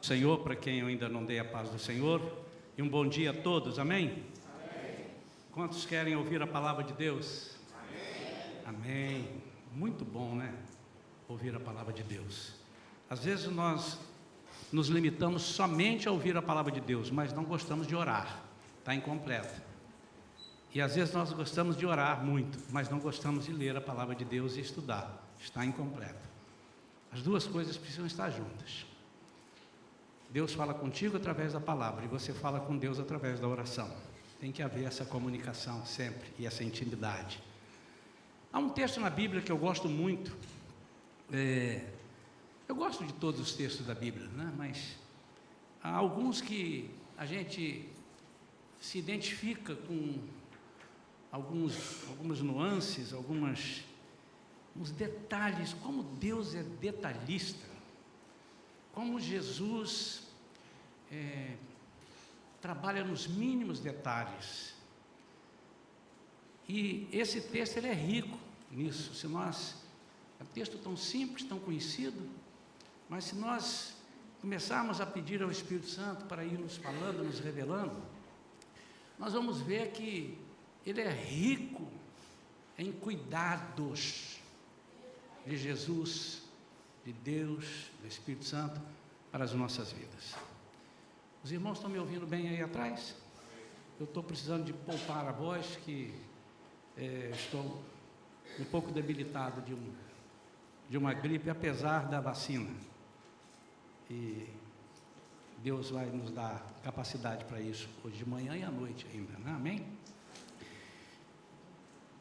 Senhor, para quem eu ainda não dei a paz do Senhor, e um bom dia a todos, amém? Amém. Quantos querem ouvir a palavra de Deus? Amém. Amém. Muito bom, né? Ouvir a palavra de Deus. Às vezes nós nos limitamos somente a ouvir a palavra de Deus, mas não gostamos de orar, está incompleto. E às vezes nós gostamos de orar muito, mas não gostamos de ler a palavra de Deus e estudar, está incompleto. As duas coisas precisam estar juntas. Deus fala contigo através da palavra e você fala com Deus através da oração. Tem que haver essa comunicação sempre e essa intimidade. Há um texto na Bíblia que eu gosto muito. Eu gosto de todos os textos da Bíblia, né? Mas há alguns que a gente se identifica com algumas nuances, alguns detalhes, como Deus é detalhista. Como Jesus trabalha nos mínimos detalhes. E esse texto ele é rico nisso. É um texto tão simples, tão conhecido, mas se nós começarmos a pedir ao Espírito Santo para ir nos falando, nos revelando, nós vamos ver que ele é rico em cuidados de Jesus, de Deus, do Espírito Santo, para as nossas vidas. Os irmãos estão me ouvindo bem aí atrás? Eu estou precisando de poupar a voz, que estou um pouco debilitado de uma gripe, apesar da vacina. E Deus vai nos dar capacidade para isso, hoje de manhã e à noite ainda, né? Amém?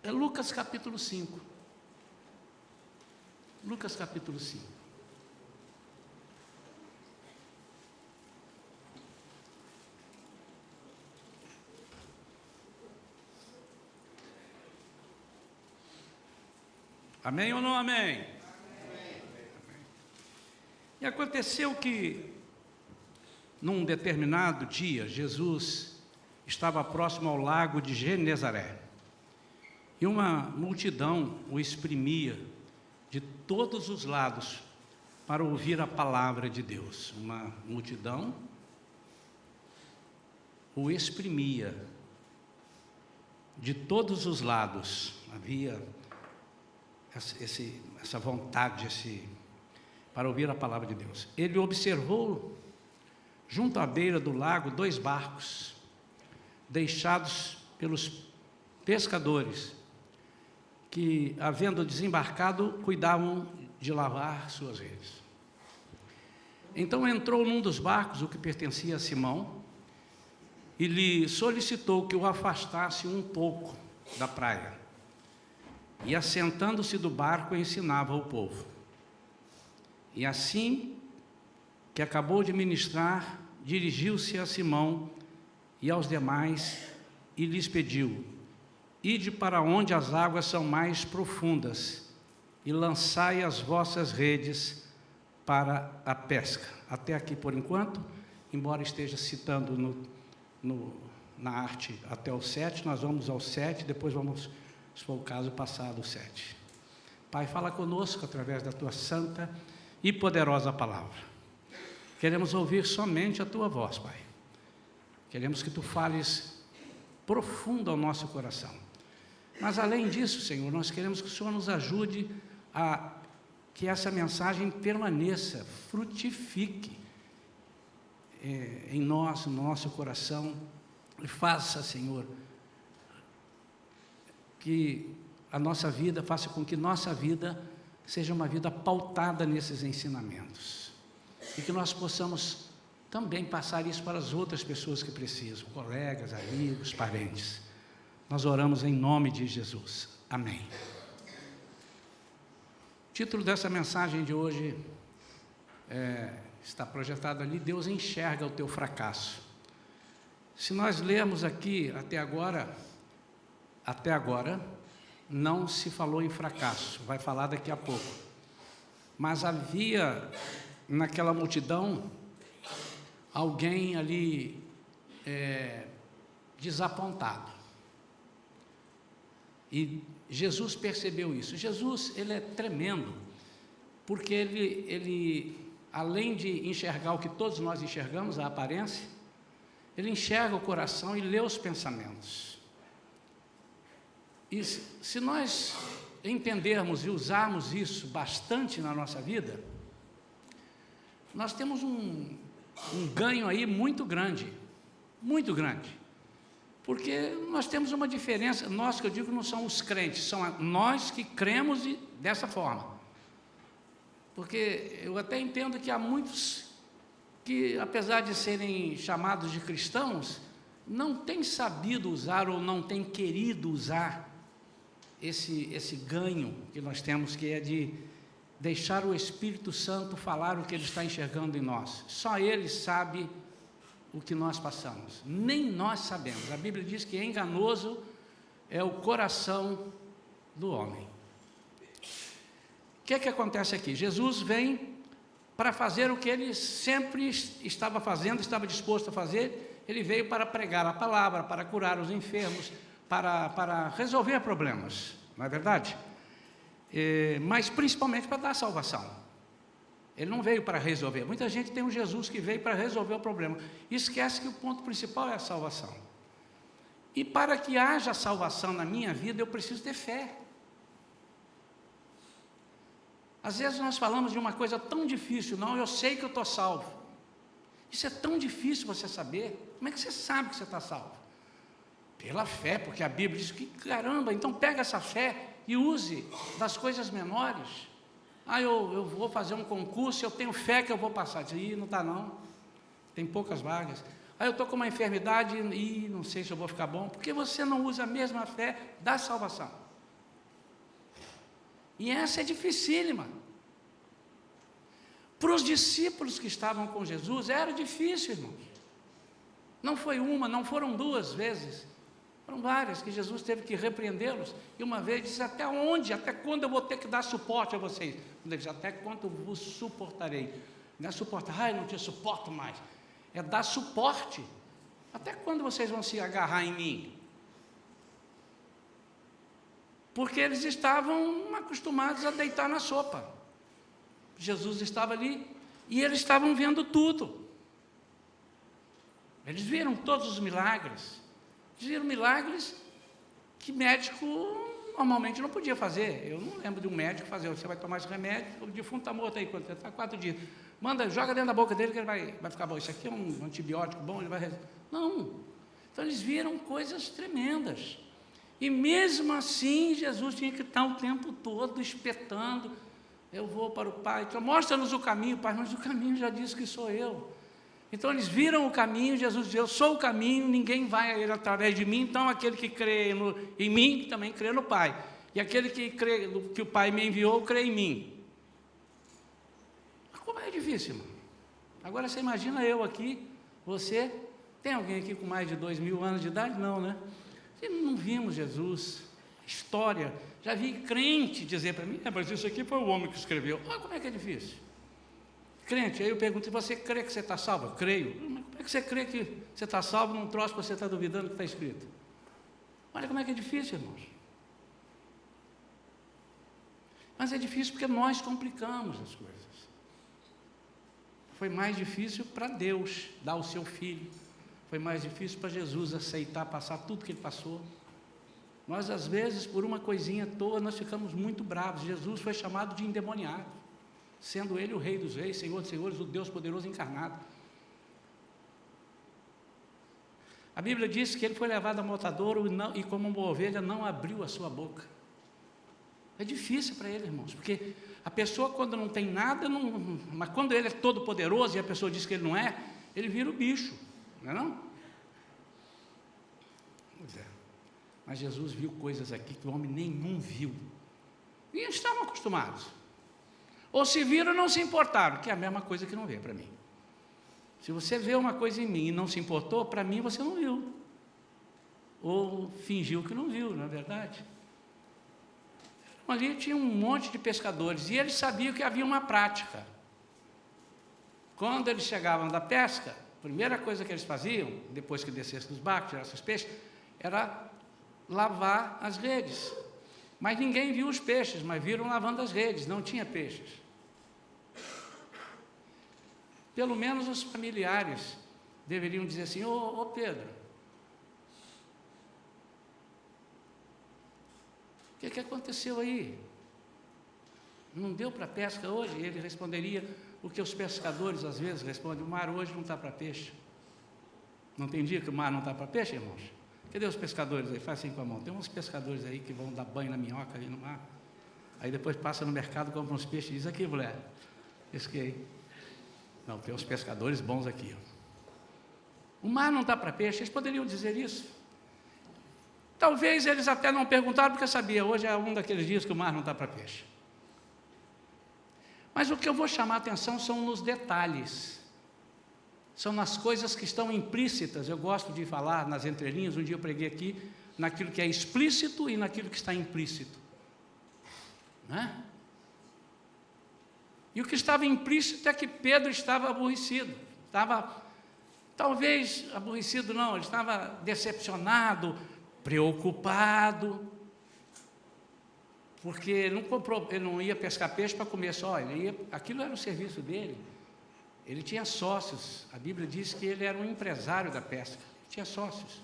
É Lucas capítulo 5. Lucas capítulo 5. Amém ou não amém? Amém. E aconteceu que, num determinado dia, Jesus estava próximo ao lago de Genezaré. E uma multidão o exprimia de todos os lados para ouvir a palavra de Deus. Uma multidão o exprimia de todos os lados. Havia essa vontade para ouvir a palavra de Deus. Ele observou junto à beira do lago 2 barcos deixados pelos pescadores que, havendo desembarcado, cuidavam de lavar suas redes. Então entrou num dos barcos, o que pertencia a Simão, e lhe solicitou que o afastasse um pouco da praia. E assentando-se do barco, ensinava ao povo. E assim que acabou de ministrar, dirigiu-se a Simão e aos demais e lhes pediu: ide para onde as águas são mais profundas e lançai as vossas redes para a pesca. Até aqui por enquanto, embora esteja citando na arte até o 7, nós vamos ao 7, depois vamos, se for o caso, passar do 7. Pai, fala conosco através da Tua santa e poderosa palavra. Queremos ouvir somente a Tua voz, Pai. Queremos que Tu fales profundo ao nosso coração. Mas além disso, Senhor, nós queremos que o Senhor nos ajude a que essa mensagem permaneça, frutifique em nós, no nosso coração, e faça, Senhor, que a nossa vida, faça com que nossa vida seja uma vida pautada nesses ensinamentos. E que nós possamos também passar isso para as outras pessoas que precisam, colegas, amigos, parentes. Nós oramos em nome de Jesus. Amém. O título dessa mensagem de hoje está projetado ali: Deus enxerga o teu fracasso. Se nós lermos aqui até agora não se falou em fracasso, vai falar daqui a pouco. Mas havia naquela multidão alguém ali desapontado. E Jesus percebeu isso. Jesus, ele é tremendo, porque ele além de enxergar o que todos nós enxergamos, a aparência, ele enxerga o coração e lê os pensamentos. E se nós entendermos e usarmos isso bastante na nossa vida, nós temos um ganho aí muito grande, porque nós temos uma diferença. Nós, que eu digo, não são os crentes, são nós que cremos dessa forma, porque eu até entendo que há muitos que, apesar de serem chamados de cristãos, não têm sabido usar ou não têm querido usar esse ganho que nós temos, que é de deixar o Espírito Santo falar o que Ele está enxergando em nós. Só Ele sabe o que nós passamos, nem nós sabemos. A Bíblia diz que enganoso é o coração do homem. O que acontece aqui? Jesus vem para fazer o que Ele sempre estava fazendo, estava disposto a fazer. Ele veio para pregar a palavra, para curar os enfermos, para resolver problemas, não é verdade? Mas principalmente para dar salvação. Ele não veio para resolver. Muita gente tem um Jesus que veio para resolver o problema. Esquece que o ponto principal é a salvação. E para que haja salvação na minha vida, eu preciso ter fé. Às vezes nós falamos de uma coisa tão difícil. Não, eu sei que eu estou salvo. Isso é tão difícil você saber. Como é que você sabe que você está salvo? Pela fé, porque a Bíblia diz que, caramba, então pega essa fé e use das coisas menores. Eu vou fazer um concurso, eu tenho fé que eu vou passar. Diz, não está não, tem poucas vagas. Eu estou com uma enfermidade e não sei se eu vou ficar bom, porque você não usa a mesma fé da salvação. E essa é dificílima. Para os discípulos que estavam com Jesus, era difícil, irmãos. Não foi uma, não foram duas vezes. Foram várias que Jesus teve que repreendê-los. E uma vez disse, até onde? Até quando eu vou ter que dar suporte a vocês? Ele disse, até quando vos suportarei? Não é suportar, eu não te suporto mais. É dar suporte. Até quando vocês vão se agarrar em mim? Porque eles estavam acostumados a deitar na sopa. Jesus estava ali e eles estavam vendo tudo. Eles viram todos os milagres. Viram milagres que médico normalmente não podia fazer. Eu não lembro de um médico fazer. Você vai tomar esse remédio, o defunto está morto aí, quando você está 4 dias. Manda, joga dentro da boca dele que ele vai ficar bom. Isso aqui é um antibiótico bom, ele vai... Não. Então eles viram coisas tremendas. E mesmo assim, Jesus tinha que estar o tempo todo espetando. Eu vou para o Pai. Então, mostra-nos o caminho, Pai. Mas o caminho já disse que sou eu. Então eles viram o caminho, Jesus disse, eu sou o caminho, ninguém vai a ele através de mim, então aquele que crê em mim, também crê no Pai. E aquele que crê que o Pai me enviou, crê em mim. Mas como é difícil, irmão? Agora você imagina eu aqui, você, tem alguém aqui com mais de 2.000 anos de idade? Não, né? E não vimos Jesus, história, já vi crente dizer para mim, mas isso aqui foi o homem que escreveu. Olha como é que é difícil. Crente, aí eu pergunto, você crê que você está salvo? Eu creio. Mas como é que você crê que você está salvo num troço que você está duvidando que está escrito? Olha como é que é difícil, irmãos. Mas é difícil porque nós complicamos as coisas. Foi mais difícil para Deus dar o seu Filho. Foi mais difícil para Jesus aceitar, passar tudo que Ele passou. Nós, às vezes, por uma coisinha à toa, nós ficamos muito bravos. Jesus foi chamado de endemoniado, sendo Ele o Rei dos Reis, Senhor dos Senhores, o Deus poderoso encarnado. A Bíblia diz que Ele foi levado a matadouro e como uma ovelha não abriu a sua boca. É difícil para Ele, irmãos, porque a pessoa quando não tem nada, mas quando Ele é todo poderoso e a pessoa diz que Ele não é, Ele vira o bicho, não é não? Pois é. Mas Jesus viu coisas aqui que o homem nenhum viu. E eles estavam acostumados. Ou se viram, não se importaram, que é a mesma coisa que não vê para mim. Se você vê uma coisa em mim e não se importou, para mim você não viu. Ou fingiu que não viu, não é verdade? Ali tinha um monte de pescadores e eles sabiam que havia uma prática. Quando eles chegavam da pesca, a primeira coisa que eles faziam, depois que descessem dos barcos, tirassem os peixes, era lavar as redes. Mas ninguém viu os peixes, mas viram lavando as redes, não tinha peixes. Pelo menos os familiares deveriam dizer assim: ô Pedro, o que aconteceu aí? Não deu para pesca hoje? Ele responderia o que os pescadores às vezes respondem: o mar hoje não está para peixe. Não tem dia que o mar não está para peixe, irmãos? Cadê os pescadores aí? Faz assim com a mão. Tem uns pescadores aí que vão dar banho na minhoca ali no mar. Aí depois passa no mercado, compra uns peixes e diz: aqui, mulher, pesquei. Não, tem uns pescadores bons aqui. O mar não está para peixe. Eles poderiam dizer isso. Talvez eles até não perguntaram, porque sabia, hoje é um daqueles dias que o mar não está para peixe. Mas o que eu vou chamar a atenção são nos detalhes. São nas coisas que estão implícitas. Eu gosto de falar nas entrelinhas. Um dia eu preguei aqui naquilo que é explícito e naquilo que está implícito. Não é? E o que estava implícito é que Pedro estava aborrecido. Talvez aborrecido não, ele estava decepcionado, preocupado, porque ele não ia pescar peixe para comer só, aquilo era o serviço dele. Ele tinha sócios. A Bíblia diz que ele era um empresário da pesca, ele tinha sócios.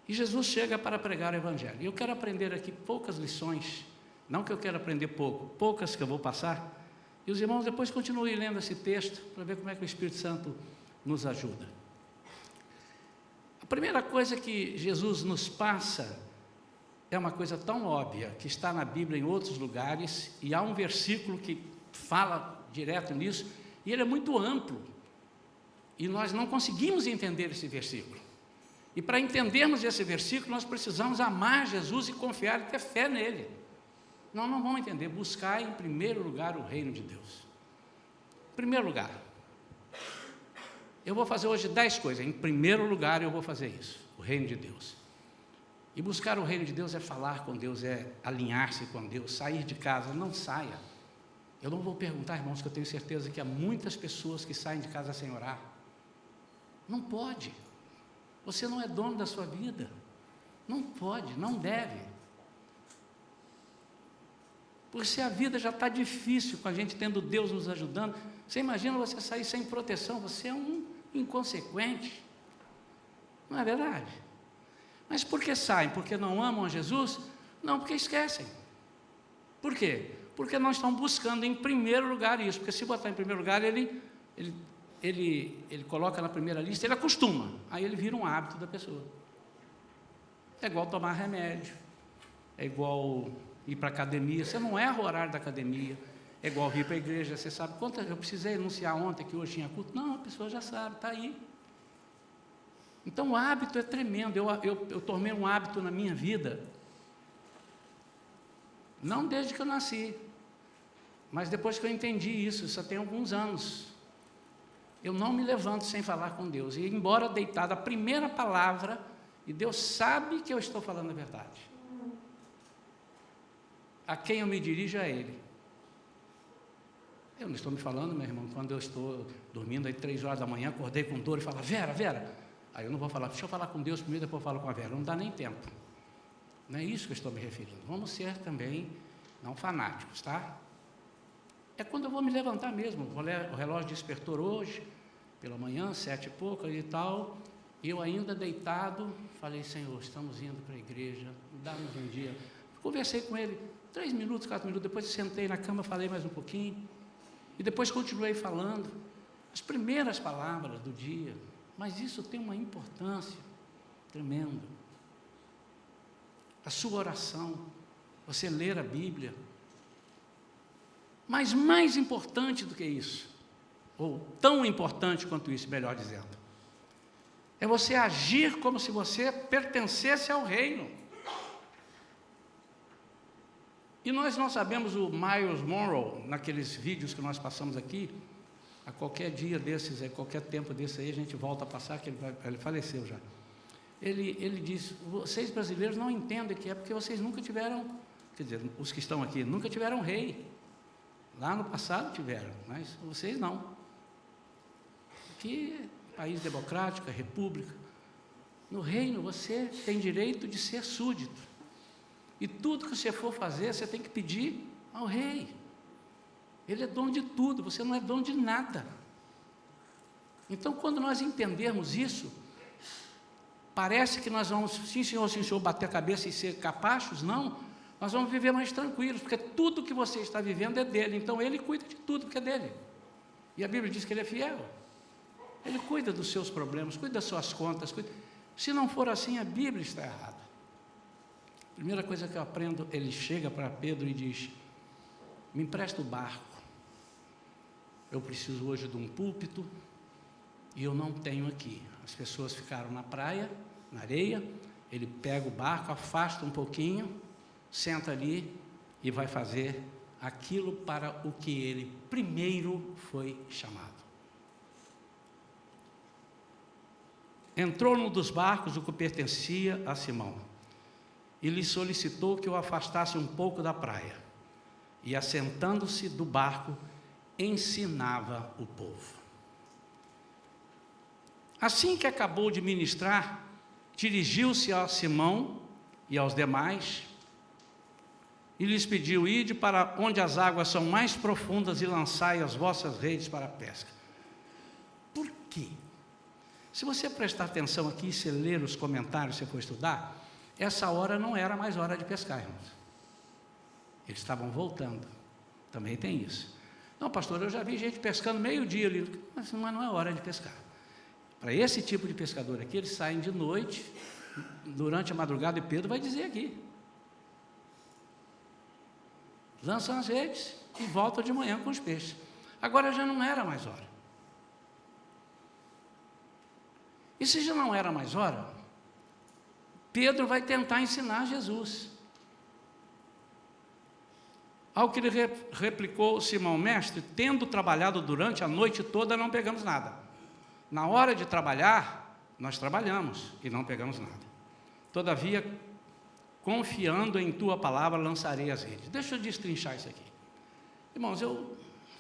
E Jesus chega para pregar o Evangelho. E eu quero aprender aqui poucas lições, não que eu quero aprender poucas que eu vou passar. E os irmãos depois continuem lendo esse texto, para ver como é que o Espírito Santo nos ajuda. A primeira coisa que Jesus nos passa é uma coisa tão óbvia, que está na Bíblia em outros lugares, e há um versículo que fala direto nisso, e ele é muito amplo, e nós não conseguimos entender esse versículo. E para entendermos esse versículo, nós precisamos amar Jesus e confiar e ter fé nele. Nós não vamos entender. Buscar em primeiro lugar o reino de Deus. Em primeiro lugar, eu vou fazer hoje 10 coisas. Em primeiro lugar eu vou fazer isso, o reino de Deus. E buscar o reino de Deus é falar com Deus, é alinhar-se com Deus, sair de casa. Não saia. Eu não vou perguntar, irmãos, que eu tenho certeza que há muitas pessoas que saem de casa sem orar. Não pode. Você não é dono da sua vida. Não pode, não deve. Porque se a vida já está difícil, com a gente tendo Deus nos ajudando, você imagina você sair sem proteção, você é um inconsequente. Não é verdade? Mas por que saem? Porque não amam a Jesus? Não, porque esquecem. Por quê? Porque não estão buscando em primeiro lugar isso. Porque se botar em primeiro lugar, ele coloca na primeira lista, ele acostuma. Aí ele vira um hábito da pessoa. É igual tomar remédio. É igual ir para a academia. Você não erra o horário da academia. É igual vir para a igreja. Você sabe quanto eu precisei anunciar ontem que hoje tinha culto? Não, a pessoa já sabe, está aí. Então o hábito é tremendo. Eu tornei um hábito na minha vida, não desde que eu nasci, mas depois que eu entendi isso já tem alguns anos. Eu não me levanto sem falar com Deus, e embora deitado, a primeira palavra, e Deus sabe que eu estou falando a verdade. A quem eu me dirijo é Ele. Eu não estou me falando, meu irmão, quando eu estou dormindo aí 3 horas da manhã, acordei com dor e falo: Vera, aí eu não vou falar, deixa eu falar com Deus primeiro, depois eu falo com a Vera. Não dá nem tempo. Não é isso que eu estou me referindo. Vamos ser também não fanáticos, tá? É quando eu vou me levantar mesmo. O relógio despertou hoje, pela manhã, 7 e pouco e tal, e eu ainda deitado, falei: Senhor, estamos indo para a igreja, dá-nos um dia. Conversei com ele 3 minutos, 4 minutos, depois sentei na cama, falei mais um pouquinho, e depois continuei falando as primeiras palavras do dia. Mas isso tem uma importância tremenda. A sua oração, você ler a Bíblia. Mas mais importante do que isso, ou tão importante quanto isso, melhor dizendo, é você agir como se você pertencesse ao reino. E nós não sabemos, o Myles Munroe, naqueles vídeos que nós passamos aqui, a qualquer dia desses, a qualquer tempo desse aí, a gente volta a passar, que ele faleceu já. Ele diz: vocês brasileiros não entendem que é porque vocês nunca tiveram, quer dizer, os que estão aqui, nunca tiveram rei. Lá no passado tiveram, mas vocês não. Aqui é país democrático, é república. No reino você tem direito de ser súdito. E tudo que você for fazer, você tem que pedir ao rei. Ele é dono de tudo, você não é dono de nada. Então, quando nós entendermos isso, parece que nós vamos, sim senhor, bater a cabeça e ser capachos? Não, nós vamos viver mais tranquilos, porque tudo que você está vivendo é dele, então ele cuida de tudo que é dele. E a Bíblia diz que ele é fiel. Ele cuida dos seus problemas, cuida das suas contas. Se não for assim, a Bíblia está errada. Primeira coisa que eu aprendo, ele chega para Pedro e diz: me empresta o barco. Eu preciso hoje de um púlpito e eu não tenho aqui. As pessoas ficaram na praia, na areia. Ele pega o barco, afasta um pouquinho, senta ali e vai fazer aquilo para o que ele primeiro foi chamado. Entrou num dos barcos, o que pertencia a Simão, e lhe solicitou que o afastasse um pouco da praia. E, assentando-se do barco, ensinava o povo. Assim que acabou de ministrar, dirigiu-se a Simão e aos demais, e lhes pediu: ide para onde as águas são mais profundas e lançai as vossas redes para a pesca. Por quê? Se você prestar atenção aqui, se ler os comentários, se for estudar, essa hora não era mais hora de pescar, irmãos. Eles estavam voltando. Também tem isso. Não, pastor, eu já vi gente pescando meio-dia ali, mas não é hora de pescar. Para esse tipo de pescador aqui, eles saem de noite, durante a madrugada, e Pedro vai dizer aqui. Lançam as redes e voltam de manhã com os peixes. Agora já não era mais hora. E se já não era mais hora, Pedro vai tentar ensinar Jesus. Ao que ele replicou Simão: mestre, tendo trabalhado durante a noite toda, não pegamos nada. Na hora de trabalhar, nós trabalhamos e não pegamos nada. Todavia, confiando em tua palavra, lançarei as redes. Deixa eu destrinchar isso aqui. Irmãos,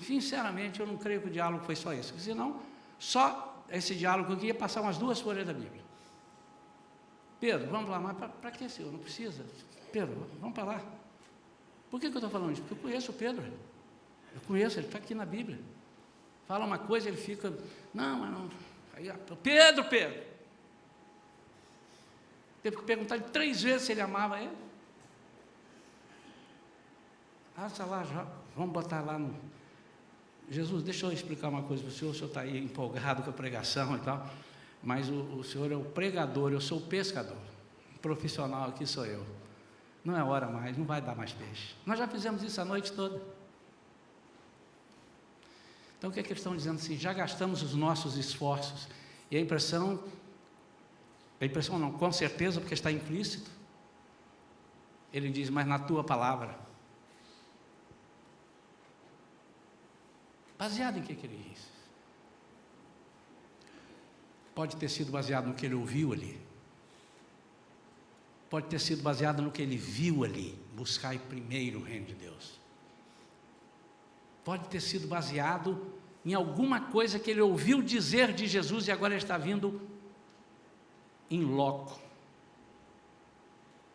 sinceramente, eu não creio que o diálogo foi só isso. Senão, só esse diálogo aqui ia passar umas 2 folhas da Bíblia. Pedro, vamos lá, mas para que, Senhor? Não precisa. Pedro, vamos para lá. Por que eu estou falando isso? Porque eu conheço o Pedro. Eu conheço, ele está aqui na Bíblia. Fala uma coisa, ele fica, não, mas não. Aí, Pedro. Teve que perguntar 3 vezes se ele amava ele. Sei lá, já, vamos botar lá no... Jesus, deixa eu explicar uma coisa para o senhor está aí empolgado com a pregação e tal, mas o senhor é o pregador, eu sou o pescador. O profissional aqui sou eu. Não é hora mais, não vai dar mais peixe. Nós já fizemos isso a noite toda. Então o que é que eles estão dizendo assim? Já gastamos os nossos esforços. E a impressão não, com certeza, porque está implícito. Ele diz: mas na tua palavra. Baseado em que ele disse? Pode ter sido baseado no que ele ouviu ali. Pode ter sido baseado no que ele viu ali. Buscai primeiro o reino de Deus. Pode ter sido baseado em alguma coisa que ele ouviu dizer de Jesus e agora ele está vindo em loco.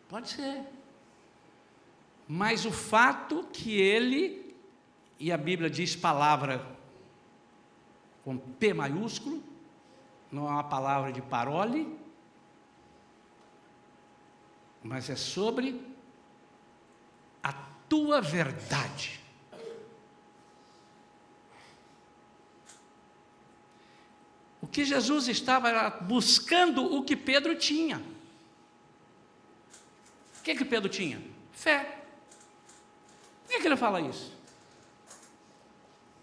Pode ser. Mas o fato que ele... E a Bíblia diz palavra com P maiúsculo, não é uma palavra de parole, mas é sobre a tua verdade. O que Jesus estava buscando, o que Pedro tinha. O que Pedro tinha? Fé. Por que ele fala isso?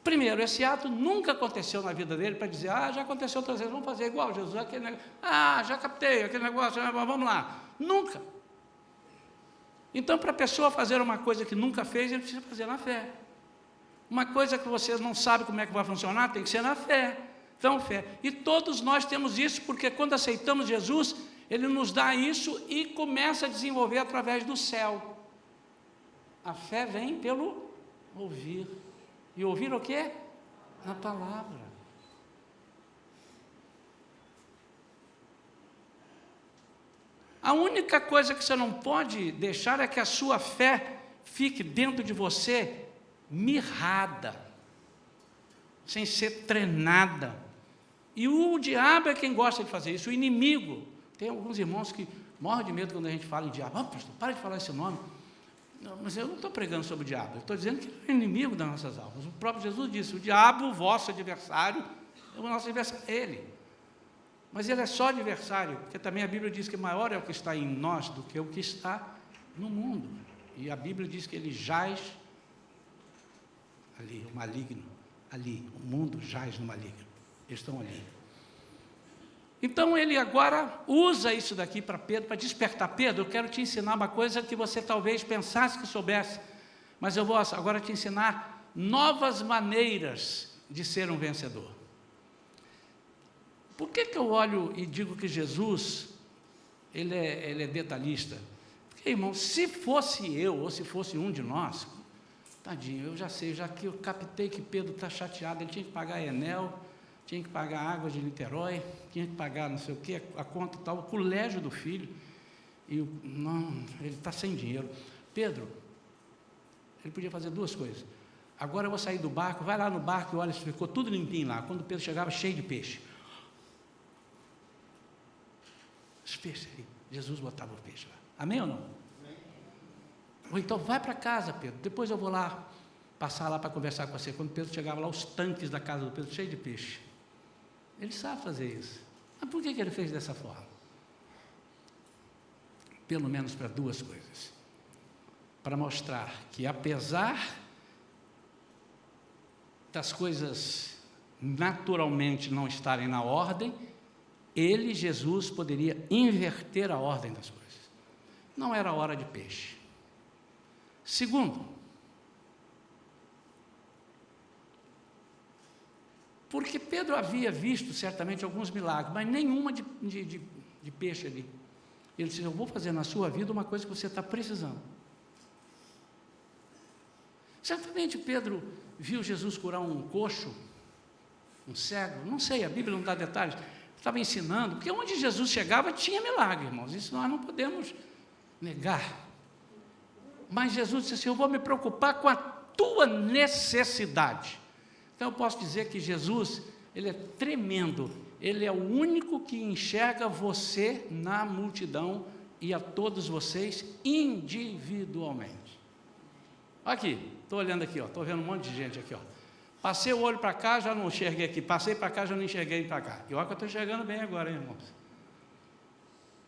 Primeiro, esse ato nunca aconteceu na vida dele para dizer: já aconteceu outras vezes, vamos fazer igual Jesus, aquele negócio, já captei aquele negócio, vamos lá. Nunca. Então, para a pessoa fazer uma coisa que nunca fez, ele precisa fazer na fé. Uma coisa que você não sabe como é que vai funcionar, tem que ser na fé. Então, fé. E todos nós temos isso, porque quando aceitamos Jesus, Ele nos dá isso e começa a desenvolver através do céu. A fé vem pelo ouvir. E ouvir o quê? A palavra. A única coisa que você não pode deixar é que a sua fé fique dentro de você mirrada, sem ser treinada. E o diabo é quem gosta de fazer isso, o inimigo. Tem alguns irmãos que morrem de medo quando a gente fala em diabo. Pastor, para de falar esse nome. Não, mas eu não estou pregando sobre o diabo, eu estou dizendo que ele é inimigo das nossas almas. O próprio Jesus disse, o diabo, o vosso adversário, é o nosso adversário, ele. Mas ele é só adversário, porque também a Bíblia diz que maior é o que está em nós do que o que está no mundo. E a Bíblia diz que ele jaz ali, o maligno, ali, o mundo jaz no maligno. Eles estão ali. Então ele agora usa isso daqui para Pedro, para despertar. Pedro, eu quero te ensinar uma coisa que você talvez pensasse que soubesse, mas eu vou agora te ensinar novas maneiras de ser um vencedor. Por que eu olho e digo que Jesus, ele é detalhista? Porque, irmão, se fosse eu, ou se fosse um de nós, tadinho, eu já sei, já que eu captei que Pedro está chateado, ele tinha que pagar a Enel, tinha que pagar a água de Niterói, tinha que pagar não sei o quê, a conta tal, o colégio do filho, e não, ele está sem dinheiro. Pedro, ele podia fazer duas coisas. Agora eu vou sair do barco, vai lá no barco e olha, ficou tudo limpinho lá. Quando Pedro chegava, cheio de peixe. Os peixes ali, Jesus botava o peixe lá. Amém ou não? Amém. Ou então, vai para casa, Pedro, depois eu vou lá, passar lá para conversar com você. Quando Pedro chegava lá, os tanques da casa do Pedro, cheio de peixe. Ele sabe fazer isso. Mas por que ele fez dessa forma? Pelo menos para duas coisas. Para mostrar que, apesar das coisas naturalmente não estarem na ordem, ele, Jesus, poderia inverter a ordem das coisas. Não era hora de peixe. Segundo, porque Pedro havia visto certamente alguns milagres, mas nenhuma de peixe ali. Ele disse, eu vou fazer na sua vida uma coisa que você está precisando. Certamente Pedro viu Jesus curar um coxo, um cego, não sei, a Bíblia não dá detalhes, estava ensinando, porque onde Jesus chegava tinha milagre, irmãos, isso nós não podemos negar. Mas Jesus disse assim, eu vou me preocupar com a tua necessidade. Então eu posso dizer que Jesus, ele é tremendo, ele é o único que enxerga você na multidão e a todos vocês individualmente. Aqui, estou olhando aqui, estou vendo um monte de gente aqui, passei o olho para cá, já não enxerguei aqui, passei para cá, já não enxerguei para cá, e olha que eu estou enxergando bem agora, hein, irmãos?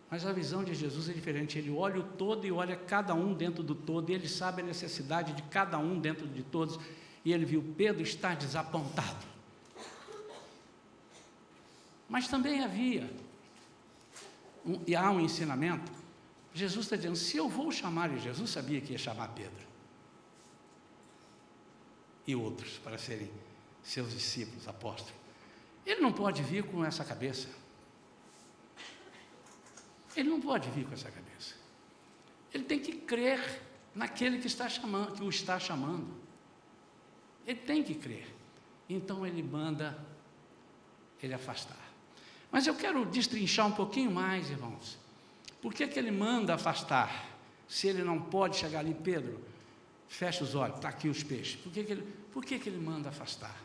Mas a visão de Jesus é diferente, ele olha o todo e olha cada um dentro do todo, e ele sabe a necessidade de cada um dentro de todos, e ele viu Pedro estar desapontado. Mas também há um ensinamento, Jesus está dizendo, se eu vou chamar, e Jesus sabia que ia chamar Pedro, e outros, para serem seus discípulos, apóstolos, ele não pode vir com essa cabeça, ele não pode vir com essa cabeça, ele tem que crer naquele que o está chamando, ele tem que crer, então ele manda ele afastar. Mas eu quero destrinchar um pouquinho mais, irmãos, por que ele manda afastar, se ele não pode chegar ali, Pedro, fecha os olhos, está aqui os peixes, por que ele manda afastar?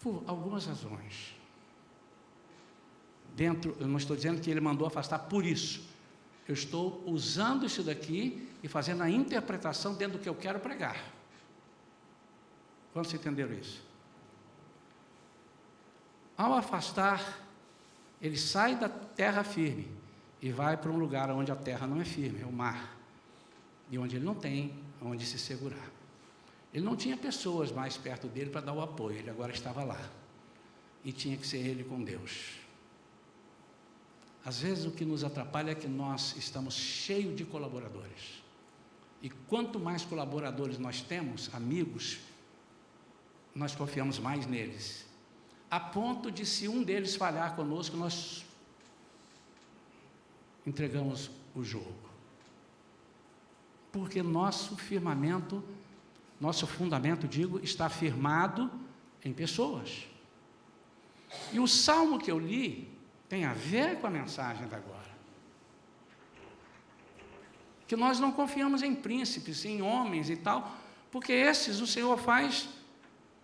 Por algumas razões. Eu não estou dizendo que ele mandou afastar por isso, eu estou usando isso daqui e fazendo a interpretação dentro do que eu quero pregar. Quantos entenderam isso? Ao afastar, ele sai da terra firme e vai para um lugar onde a terra não é firme, é o mar, e onde ele não tem onde se segurar. Ele não tinha pessoas mais perto dele para dar o apoio, ele agora estava lá, e tinha que ser ele com Deus. Às vezes o que nos atrapalha é que nós estamos cheios de colaboradores, e quanto mais colaboradores nós temos, amigos, nós confiamos mais neles, a ponto de, se um deles falhar conosco, nós entregamos o jogo, porque nosso fundamento, está firmado em pessoas. E o salmo que eu li tem a ver com a mensagem da agora. que nós não confiamos em príncipes, em homens e tal, porque esses o Senhor faz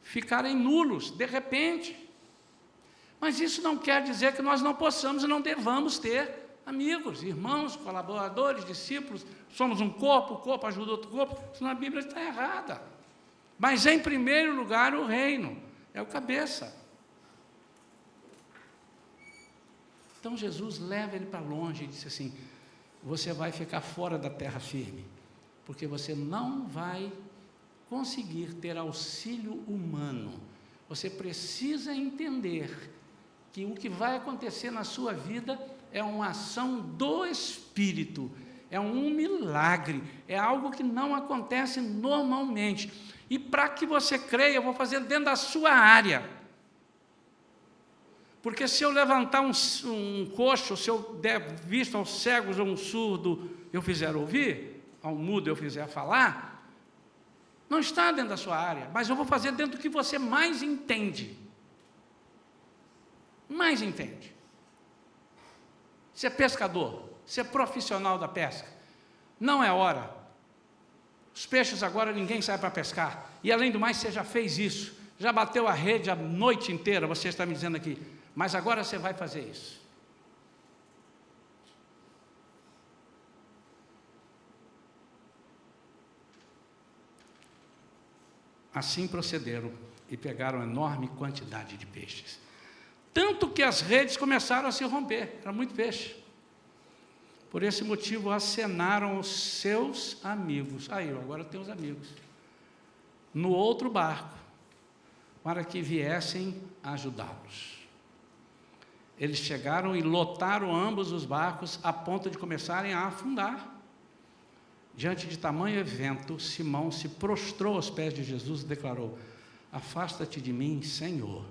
ficarem nulos, de repente. Mas isso não quer dizer que nós não possamos e não devamos ter amigos, irmãos, colaboradores, discípulos. Somos um corpo, o corpo ajuda outro corpo, senão a Bíblia está errada. Mas, em primeiro lugar, o reino, é o cabeça. Então, Jesus leva ele para longe e disse assim: você vai ficar fora da terra firme, porque você não vai conseguir ter auxílio humano. Você precisa entender que o que vai acontecer na sua vida é uma ação do Espírito, é um milagre, é algo que não acontece normalmente. E para que você creia, eu vou fazer dentro da sua área. Porque se eu levantar um coxo, se eu der vista aos cegos ou um surdo, eu fizer ouvir, ao mudo eu fizer falar, não está dentro da sua área, mas eu vou fazer dentro do que você mais entende. Mais entende. Você é pescador, você é profissional da pesca. Não é hora. Os peixes agora ninguém sai para pescar. E além do mais, você já fez isso. Já bateu a rede a noite inteira, você está me dizendo aqui. Mas agora você vai fazer isso. Assim procederam e pegaram enorme quantidade de peixes. Tanto que as redes começaram a se romper, era muito peixe. Por esse motivo acenaram os seus amigos. Aí, agora tem os amigos. No outro barco, para que viessem ajudá-los. Eles chegaram e lotaram ambos os barcos a ponto de começarem a afundar. Diante de tamanho evento, Simão se prostrou aos pés de Jesus e declarou: afasta-te de mim, Senhor,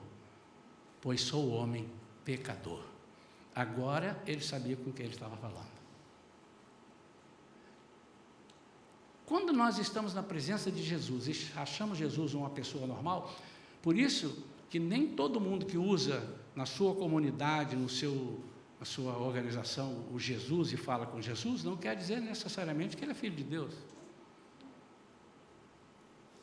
pois sou homem pecador. Agora ele sabia com quem ele estava falando. Quando nós estamos na presença de Jesus e achamos Jesus uma pessoa normal, por isso que nem todo mundo que usa na sua comunidade, na sua organização, o Jesus e fala com Jesus, não quer dizer necessariamente que ele é filho de Deus.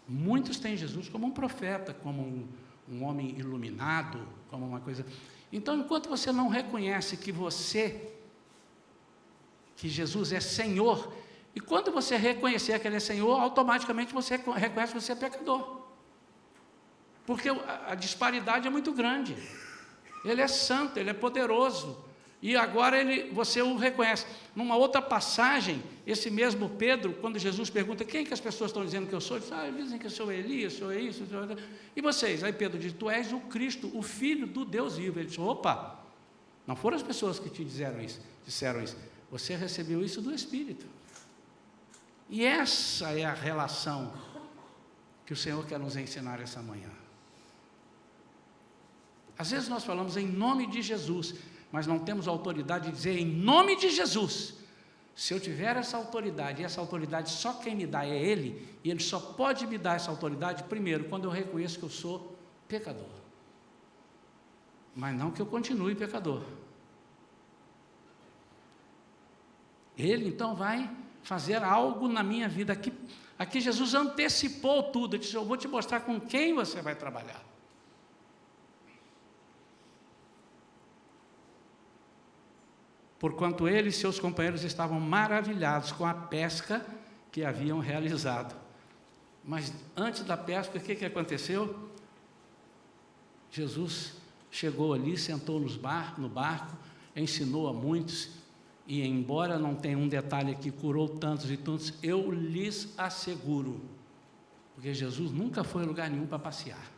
Muitos têm Jesus como um profeta, como um homem iluminado, como uma coisa. Então, enquanto você não reconhece que Jesus é Senhor, e quando você reconhecer que Ele é Senhor, automaticamente você reconhece que você é pecador. Porque a disparidade é muito grande. Ele é santo, Ele é poderoso. E agora você o reconhece. Numa outra passagem, esse mesmo Pedro, quando Jesus pergunta: quem que as pessoas estão dizendo que eu sou? Ele diz: eles dizem que eu sou Elias, sou isso, sou... E vocês? Aí Pedro diz: tu és o Cristo, o Filho do Deus vivo. Ele diz: opa, não foram as pessoas que te disseram isso. Você recebeu isso do Espírito. E essa é a relação que o Senhor quer nos ensinar essa manhã. Às vezes nós falamos em nome de Jesus, mas não temos autoridade de dizer em nome de Jesus. Se eu tiver essa autoridade, e essa autoridade só quem me dá é Ele, e Ele só pode me dar essa autoridade, primeiro, quando eu reconheço que eu sou pecador. Mas não que eu continue pecador. Ele então vai fazer algo na minha vida. Aqui Jesus antecipou tudo. Ele disse: eu vou te mostrar com quem você vai trabalhar. Porquanto ele e seus companheiros estavam maravilhados com a pesca que haviam realizado. Mas antes da pesca, o que aconteceu? Jesus chegou ali, sentou no barco, ensinou a muitos, e embora não tenha um detalhe aqui, curou tantos e tantos, eu lhes asseguro, porque Jesus nunca foi a lugar nenhum para passear.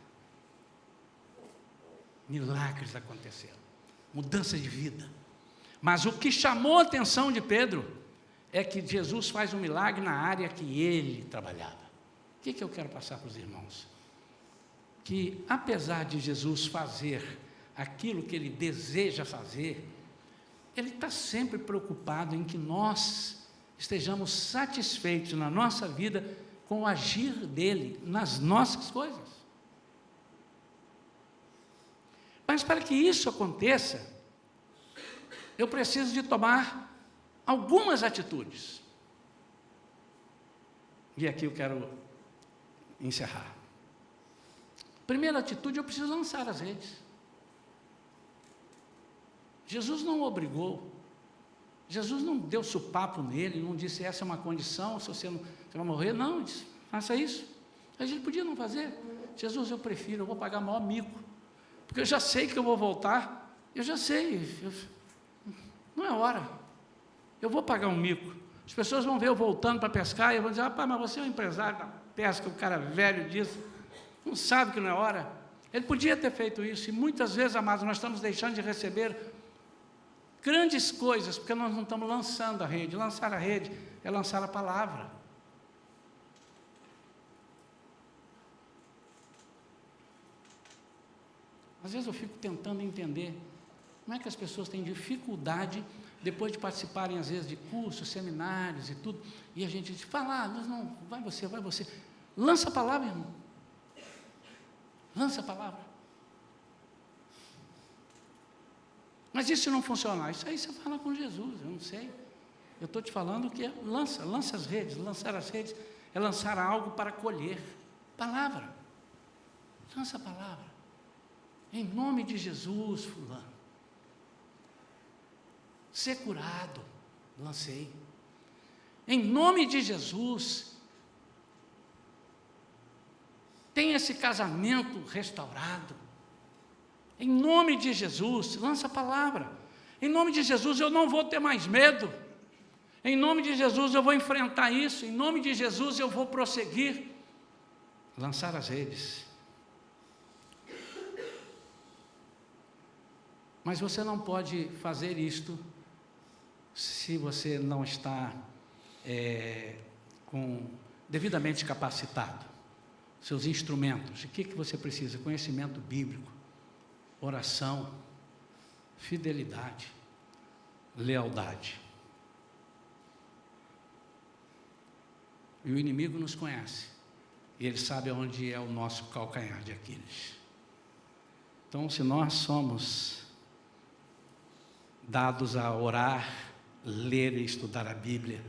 Milagres aconteceram, mudança de vida. Mas o que chamou a atenção de Pedro é que Jesus faz um milagre na área que ele trabalhava. O que eu quero passar para os irmãos? Que apesar de Jesus fazer aquilo que ele deseja fazer, ele está sempre preocupado em que nós estejamos satisfeitos na nossa vida com o agir dele nas nossas coisas. Mas para que isso aconteça, eu preciso de tomar algumas atitudes. E aqui eu quero encerrar. Primeira atitude, eu preciso lançar as redes. Jesus não obrigou, Jesus não deu supapo nele, não disse essa é uma condição, se você vai morrer, não, ele disse, faça isso. A gente podia não fazer. Jesus, eu prefiro, eu vou pagar maior mico, porque eu já sei que eu vou voltar, eu já sei, não é hora, eu vou pagar um mico. As pessoas vão ver eu voltando para pescar e eu vou dizer, rapaz, mas você é um empresário da pesca, o cara velho disso, não sabe que não é hora. Ele podia ter feito isso, e muitas vezes, amados, nós estamos deixando de receber grandes coisas, porque nós não estamos lançando a rede. Lançar a rede é lançar a palavra. Às vezes eu fico tentando entender como é que as pessoas têm dificuldade, depois de participarem, às vezes, de cursos, seminários e tudo, e a gente diz, fala, mas não, vai você. Lança a palavra, irmão. Lança a palavra. Mas e se não funcionar? Isso aí você fala com Jesus, eu não sei. Eu estou te falando que lança as redes. Lançar as redes é lançar algo para colher. Palavra. Lança a palavra. Em nome de Jesus, fulano. Ser curado. Lancei. Em nome de Jesus. Tenha esse casamento restaurado. Em nome de Jesus, lança a palavra. Em nome de Jesus, eu não vou ter mais medo. Em nome de Jesus, eu vou enfrentar isso. Em nome de Jesus, eu vou prosseguir. Lançar as redes. Mas você não pode fazer isto se você não está devidamente capacitado. Seus instrumentos. O que você precisa? Conhecimento bíblico. Oração, fidelidade, lealdade. E o inimigo nos conhece, e ele sabe onde é o nosso calcanhar de Aquiles. Então, se nós somos dados a orar, ler e estudar a Bíblia,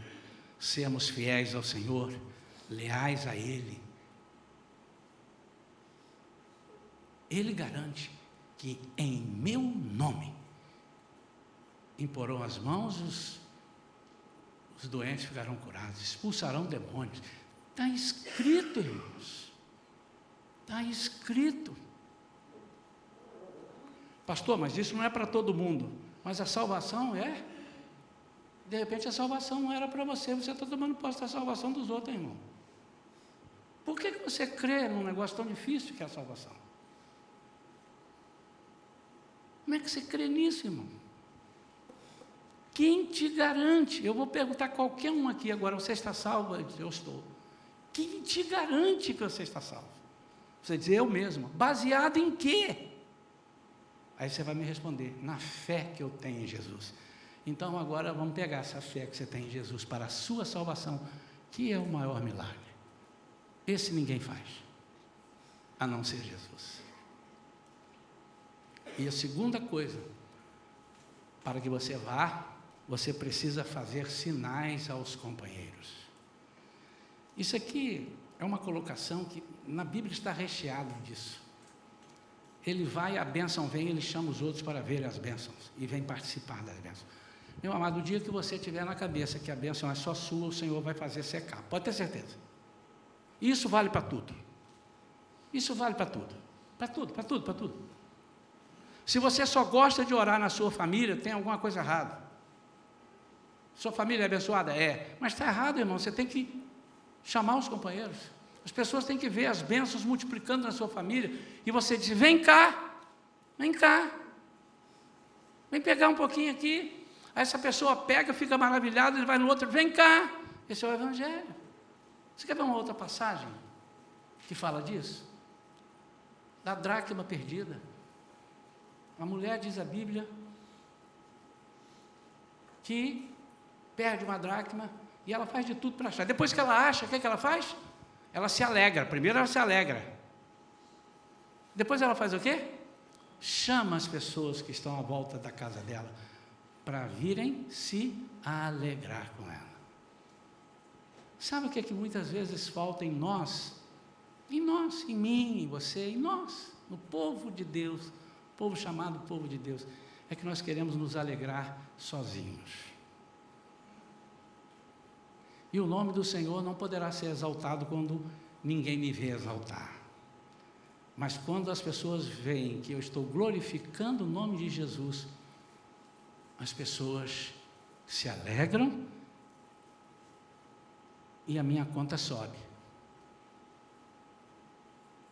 sermos fiéis ao Senhor, leais a Ele, Ele garante que em meu nome imporão as mãos, os doentes ficarão curados, expulsarão demônios. Está escrito, irmãos. Está escrito. Pastor, mas isso não é para todo mundo. Mas a salvação é. De repente a salvação não era para você. Você está tomando posse da salvação dos outros, irmão. Por que você crê num negócio tão difícil que é a salvação? Como é que você crê nisso, irmão? Quem te garante? Eu vou perguntar a qualquer um aqui agora, você está salvo? Eu estou. Quem te garante que você está salvo? Você diz, eu mesmo. Baseado em quê? Aí você vai me responder, na fé que eu tenho em Jesus. Então agora vamos pegar essa fé que você tem em Jesus para a sua salvação, que é o maior milagre. Esse ninguém faz, a não ser Jesus. E a segunda coisa, para que você vá, você precisa fazer sinais aos companheiros. Isso aqui é uma colocação que na Bíblia está recheado disso. Ele vai, a bênção vem, ele chama os outros para ver as bênçãos e vem participar das bênçãos. Meu amado, o dia que você tiver na cabeça que a bênção é só sua, o Senhor vai fazer secar, pode ter certeza. Isso vale para tudo. Isso vale para tudo. Para tudo, para tudo, para tudo. Se você só gosta de orar na sua família, tem alguma coisa errada. Sua família é abençoada? É. Mas está errado, irmão, você tem que chamar os companheiros. As pessoas têm que ver as bênçãos multiplicando na sua família. E você diz, vem cá, vem cá. Vem pegar um pouquinho aqui. Aí essa pessoa pega, fica maravilhada, ele vai no outro, vem cá. Esse é o Evangelho. Você quer ver uma outra passagem que fala disso? Da dracma perdida. A mulher, diz a Bíblia, que perde uma dracma e ela faz de tudo para achar. Depois que ela acha, o que ela faz? Ela se alegra. Primeiro ela se alegra. Depois ela faz o quê? Chama as pessoas que estão à volta da casa dela para virem se alegrar com ela. Sabe o que é que muitas vezes falta em nós? Em nós, em mim, em você, em nós, no povo de Deus, povo chamado povo de Deus, é que nós queremos nos alegrar sozinhos. E o nome do Senhor não poderá ser exaltado quando ninguém me vê exaltar. Mas quando as pessoas veem que eu estou glorificando o nome de Jesus, as pessoas se alegram e a minha conta sobe.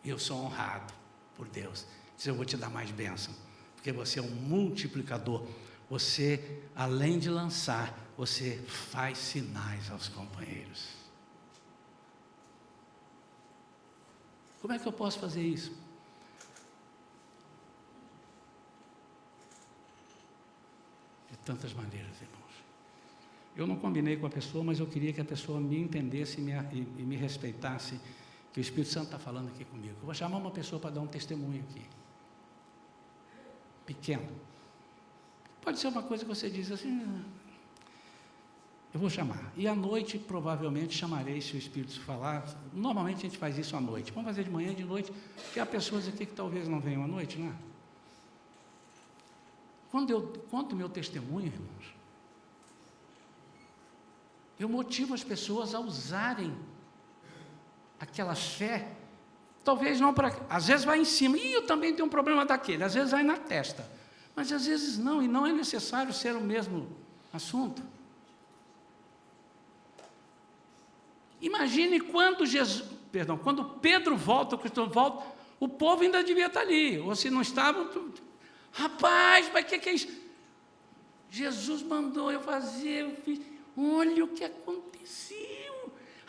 Eu sou honrado por Deus. Diz, eu vou te dar mais bênção, porque você é um multiplicador. Você, além de lançar, você faz sinais aos companheiros. Como é que eu posso fazer isso? De tantas maneiras, irmãos. Eu não combinei com a pessoa, mas eu queria que a pessoa me entendesse e me respeitasse, que o Espírito Santo está falando aqui comigo. Eu vou chamar uma pessoa para dar um testemunho aqui. Pequeno. Pode ser uma coisa que você diz assim, eu vou chamar. E à noite, provavelmente, chamarei, se o Espírito falar. Normalmente a gente faz isso à noite. Vamos fazer de manhã e de noite, porque há pessoas aqui que talvez não venham à noite, não é? Quando eu conto o meu testemunho, irmãos, eu motivo as pessoas a usarem aquela fé, talvez não para... Às vezes vai em cima, e eu também tenho um problema daquele, às vezes vai na testa, mas às vezes não, e não é necessário ser o mesmo assunto. Imagine quando Pedro volta, o Cristo volta, o povo ainda devia estar ali, ou se não estava, rapaz, mas o que é isso? Jesus mandou eu fazer, eu fiz, olha o que aconteceu.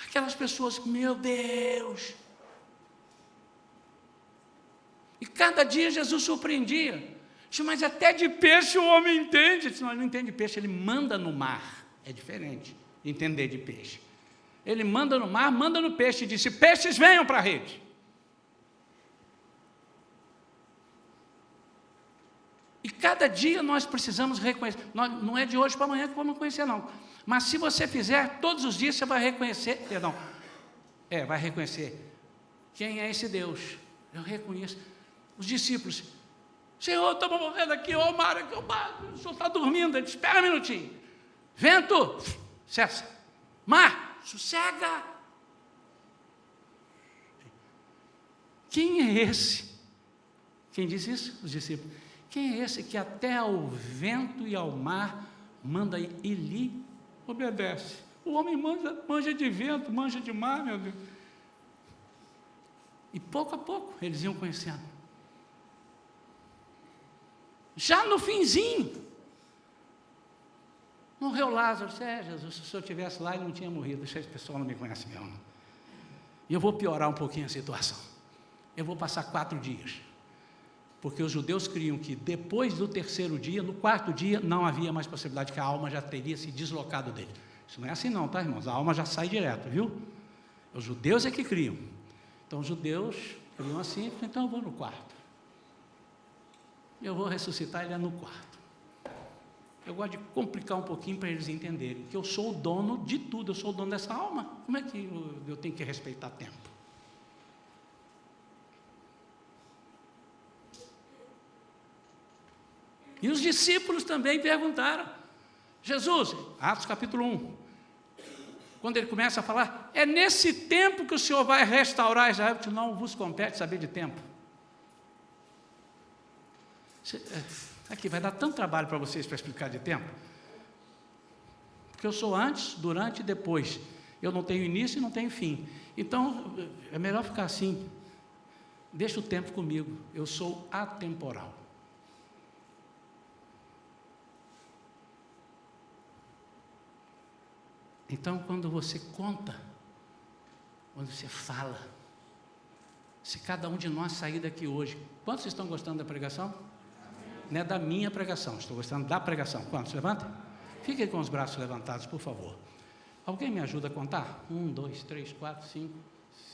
Aquelas pessoas, meu Deus. E cada dia Jesus surpreendia. Disse, mas até de peixe o homem entende. Disse, não, ele não entende de peixe, ele manda no mar. É diferente entender de peixe. Ele manda no mar, manda no peixe e disse, peixes venham para a rede. E cada dia nós precisamos reconhecer. Não é de hoje para amanhã que vamos conhecer, não. Mas se você fizer, todos os dias você vai reconhecer, vai reconhecer quem é esse Deus. Eu reconheço. Os discípulos, Senhor, estamos morrendo aqui, ô mar, aqui, o senhor está dormindo. Ele disse, espera um minutinho. Vento, cessa. Mar, sossega. Quem é esse? Quem disse isso? Os discípulos. Quem é esse que até ao vento e ao mar manda e lhe obedece? O homem manja de vento, manja de mar, meu Deus. E pouco a pouco eles iam conhecendo. Já no finzinho, morreu Lázaro. Jesus, se o senhor estivesse lá, ele não tinha morrido. Esse pessoal não me conhece mesmo. E eu vou piorar um pouquinho a situação. Eu vou passar 4 dias. Porque os judeus criam que depois do 3º dia, no 4º dia, não havia mais possibilidade, que a alma já teria se deslocado dele. Isso não é assim não, tá, irmãos? A alma já sai direto, viu? Os judeus é que criam. Então os judeus criam assim, então eu vou no quarto. Eu vou ressuscitar ele no quarto. Eu gosto de complicar um pouquinho para eles entenderem que eu sou o dono de tudo, eu sou o dono dessa alma. Como é que eu tenho que respeitar tempo? E os discípulos também perguntaram. Jesus, Atos capítulo 1, quando ele começa a falar, é nesse tempo que o Senhor vai restaurar Israel? Não vos compete saber de tempo. Aqui, vai dar tanto trabalho para vocês para explicar de tempo. Porque eu sou antes, durante e depois. Eu não tenho início e não tenho fim. Então, é melhor ficar assim. Deixa o tempo comigo. Eu sou atemporal. Então, quando você conta, quando você fala, se cada um de nós sair daqui hoje, quantos estão gostando da pregação? Não é da minha pregação, estou gostando da pregação. Quantos? Levanta. Fiquem com os braços levantados, por favor. Alguém me ajuda a contar? 1, 2, 3, 4, 5,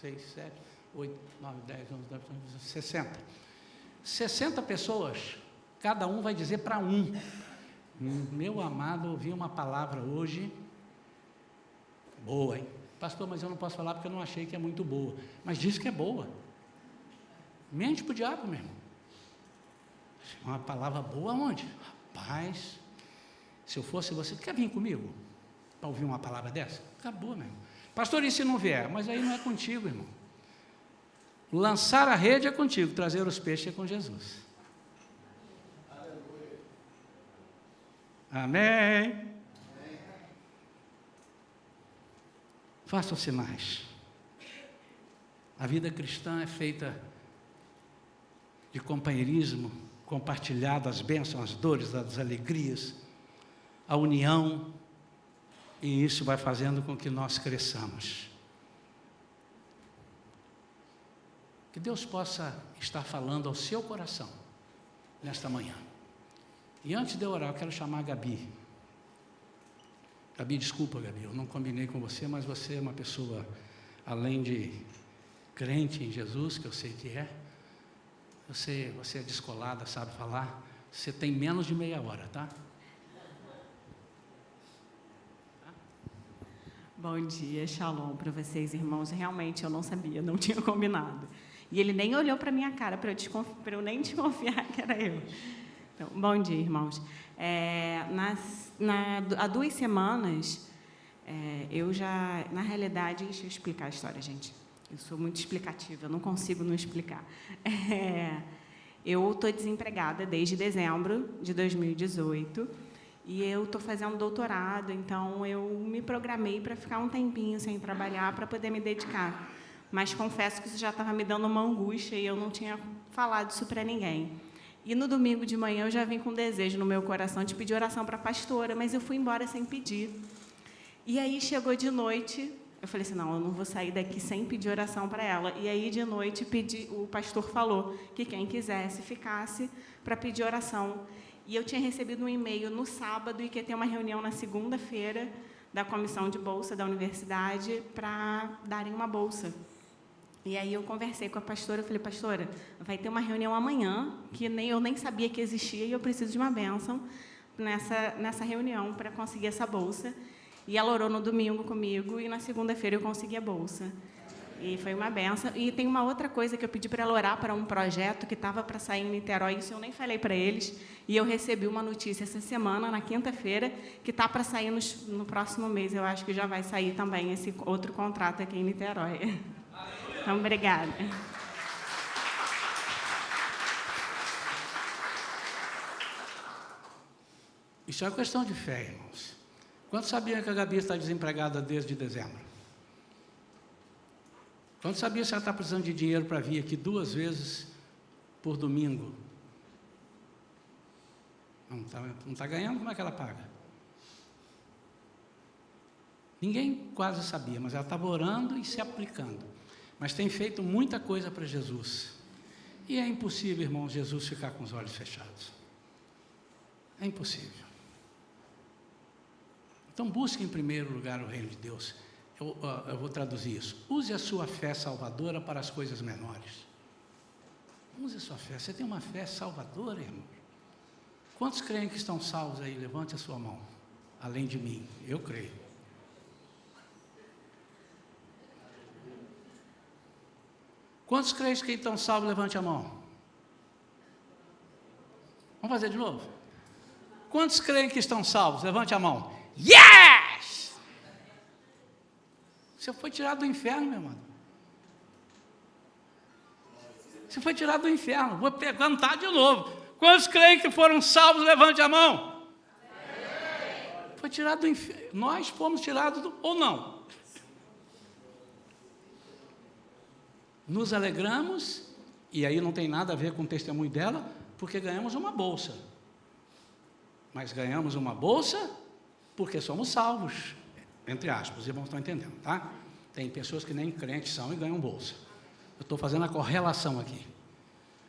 6, 7, 8, 9, 10, 11, 12, 13, 60. 60 pessoas, cada um vai dizer para um. Meu amado, ouvi uma palavra hoje, boa, hein? Pastor, mas eu não posso falar porque eu não achei que é muito boa. Mas diz que é boa. Mente para o diabo, meu irmão. Uma palavra boa onde? Rapaz, se eu fosse você, quer vir comigo para ouvir uma palavra dessa? Acabou, meu irmão. Pastor, e se não vier? Mas aí não é contigo, irmão. Lançar a rede é contigo, trazer os peixes é com Jesus. Amém. Faça os sinais. A vida cristã é feita de companheirismo, compartilhado as bênçãos, as dores, as alegrias, a união, e isso vai fazendo com que nós cresçamos. Que Deus possa estar falando ao seu coração nesta manhã. E antes de eu orar, eu quero chamar a Gabi. Gabi, desculpa, Gabi, eu não combinei com você, mas você é uma pessoa, além de crente em Jesus, que eu sei que é, você é descolada, sabe falar, você tem menos de meia hora, tá? Bom dia, shalom para vocês, irmãos. Realmente eu não sabia, não tinha combinado. E ele nem olhou para a minha cara para eu nem desconfiar que era eu. Então, bom dia, irmãos. Há 2 semanas, eu já, na realidade, deixa eu explicar a história, gente. Eu sou muito explicativa, eu não consigo não explicar. Eu estou desempregada desde dezembro de 2018 e eu estou fazendo doutorado, então eu me programei para ficar um tempinho sem trabalhar para poder me dedicar. Mas confesso que isso já estava me dando uma angústia e eu não tinha falado isso para ninguém. E no domingo de manhã eu já vim com um desejo no meu coração de pedir oração para a pastora, mas eu fui embora sem pedir. E aí chegou de noite, eu falei assim, não, eu não vou sair daqui sem pedir oração para ela. E aí de noite o pastor falou que quem quisesse ficasse para pedir oração. E eu tinha recebido um e-mail no sábado e que ia ter uma reunião na segunda-feira da comissão de bolsa da universidade para darem uma bolsa. E aí eu conversei com a pastora, eu falei, pastora, vai ter uma reunião amanhã, que eu nem sabia que existia, e eu preciso de uma bênção nessa reunião para conseguir essa bolsa. E ela orou no domingo comigo, e na segunda-feira eu consegui a bolsa. E foi uma bênção. E tem uma outra coisa que eu pedi para ela orar para um projeto que estava para sair em Niterói, isso eu nem falei para eles, e eu recebi uma notícia essa semana, na quinta-feira, que está para sair no próximo mês, eu acho que já vai sair também esse outro contrato aqui em Niterói. Então, obrigada. Isso é uma questão de fé, irmãos. Quantos sabiam que a Gabi está desempregada desde dezembro? Quantos sabiam que ela está precisando de dinheiro para vir aqui 2 vezes por domingo? Não está ganhando, como é que ela paga? Ninguém quase sabia, mas ela estava orando e se aplicando. Mas tem feito muita coisa para Jesus. E é impossível, irmãos, Jesus ficar com os olhos fechados. É impossível. Então busque em primeiro lugar o reino de Deus. Eu vou traduzir isso. Use a sua fé salvadora para as coisas menores. Use a sua fé. Você tem uma fé salvadora, irmão? Quantos creem que estão salvos aí? Levante a sua mão. Além de mim. Eu creio. Quantos creem que estão salvos? Levante a mão. Vamos fazer de novo? Quantos creem que estão salvos? Levante a mão. Yes! Você foi tirado do inferno, meu irmão. Você foi tirado do inferno. Vou perguntar de novo. Quantos creem que foram salvos? Levante a mão. Foi tirado do inferno. Nós fomos tirados ou não? Nos alegramos, e aí não tem nada a ver com o testemunho dela, porque ganhamos uma bolsa. Mas ganhamos uma bolsa porque somos salvos, entre aspas, os irmãos estão entendendo, tá? Tem pessoas que nem crentes são e ganham bolsa. Eu estou fazendo a correlação aqui.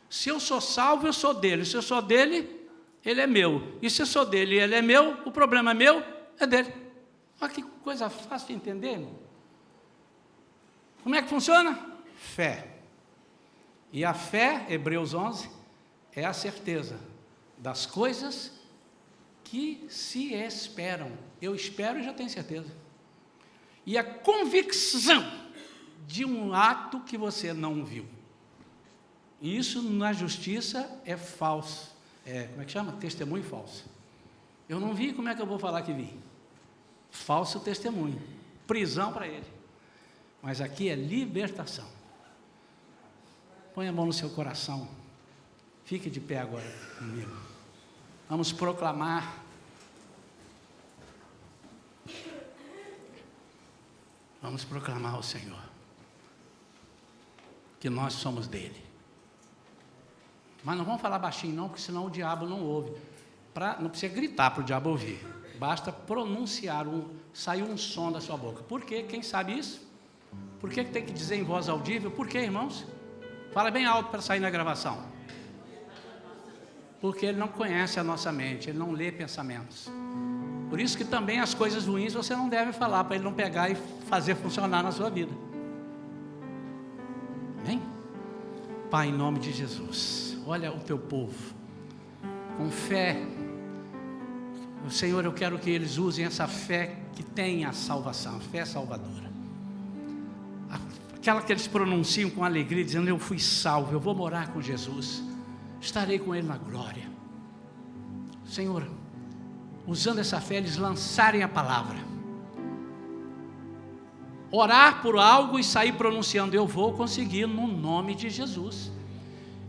Se eu sou salvo, eu sou dele. Se eu sou dele, ele é meu. E se eu sou dele e ele é meu, o problema é meu, é dele. Olha que coisa fácil de entender, irmão. Como é que funciona? Fé. E a fé, Hebreus 11, é a certeza das coisas que se esperam. Eu espero e já tenho certeza. e a convicção de um ato que você não viu. E isso na justiça é falso. Como é que chama? Testemunho falso. Eu não vi, como é que eu vou falar que vi? Falso testemunho. Prisão para ele. Mas aqui é libertação. Põe a mão no seu coração. Fique de pé agora comigo. Vamos proclamar. Vamos proclamar ao Senhor que nós somos dele. Mas não vamos falar baixinho não, porque senão o diabo não ouve. Não precisa gritar para o diabo ouvir. Basta pronunciar, sair um som da sua boca. Por quê? Quem sabe isso? Por que tem que dizer em voz audível? Por quê, irmãos? Fala bem alto para sair na gravação. Porque ele não conhece a nossa mente, ele não lê pensamentos. Por isso que também as coisas ruins você não deve falar, para ele não pegar e fazer funcionar na sua vida. Amém? Pai, em nome de Jesus, olha o teu povo, com fé. Senhor, eu quero que eles usem essa fé que tem a salvação, a fé salvadora. Aquela que eles pronunciam com alegria, dizendo: eu fui salvo, eu vou morar com Jesus, estarei com Ele na glória. Senhor, usando essa fé, eles lançarem a palavra, orar por algo e sair pronunciando: eu vou conseguir no nome de Jesus,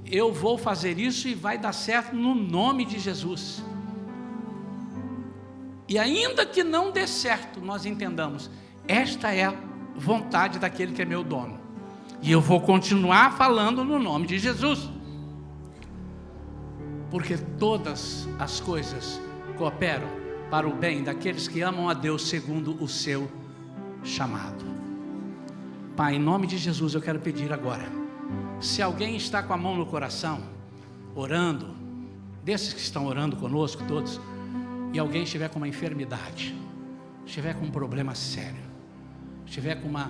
eu vou fazer isso e vai dar certo no nome de Jesus. E ainda que não dê certo, nós entendamos, esta é a vontade daquele que é meu dono, e eu vou continuar falando no nome de Jesus, porque todas as coisas cooperam para o bem daqueles que amam a Deus segundo o seu chamado. Pai, em nome de Jesus, eu quero pedir agora, se alguém está com a mão no coração, orando, desses que estão orando conosco todos, e alguém estiver com uma enfermidade, estiver com um problema sério, estiver com uma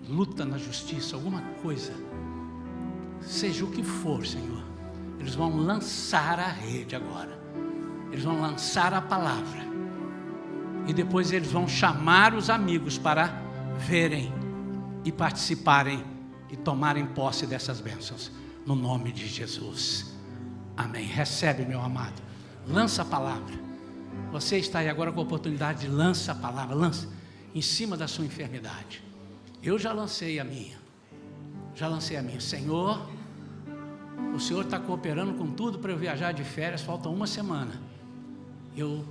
luta na justiça, alguma coisa, seja o que for, Senhor, eles vão lançar a rede agora, eles vão lançar a palavra, e depois eles vão chamar os amigos para verem e participarem e tomarem posse dessas bênçãos, no nome de Jesus, amém. Recebe, meu amado, lança a palavra. Você está aí agora com a oportunidade de lançar a palavra, lança em cima da sua enfermidade. Eu já lancei a minha, Senhor, o Senhor está cooperando com tudo para eu viajar de férias, falta uma semana, eu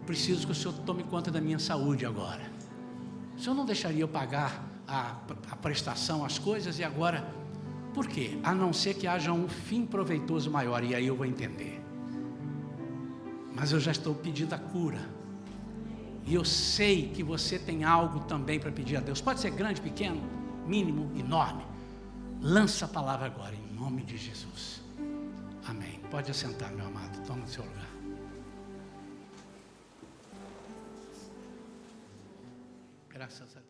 preciso que o Senhor tome conta da minha saúde agora. O Senhor não deixaria eu pagar a prestação, as coisas, e agora, por quê? A não ser que haja um fim proveitoso maior, e aí eu vou entender. Mas eu já estou pedindo a cura, e eu sei que você tem algo também para pedir a Deus, pode ser grande, pequeno, mínimo, enorme. Lança a palavra agora, em nome de Jesus, amém. Pode assentar, meu amado, toma o seu lugar. Graças a Deus.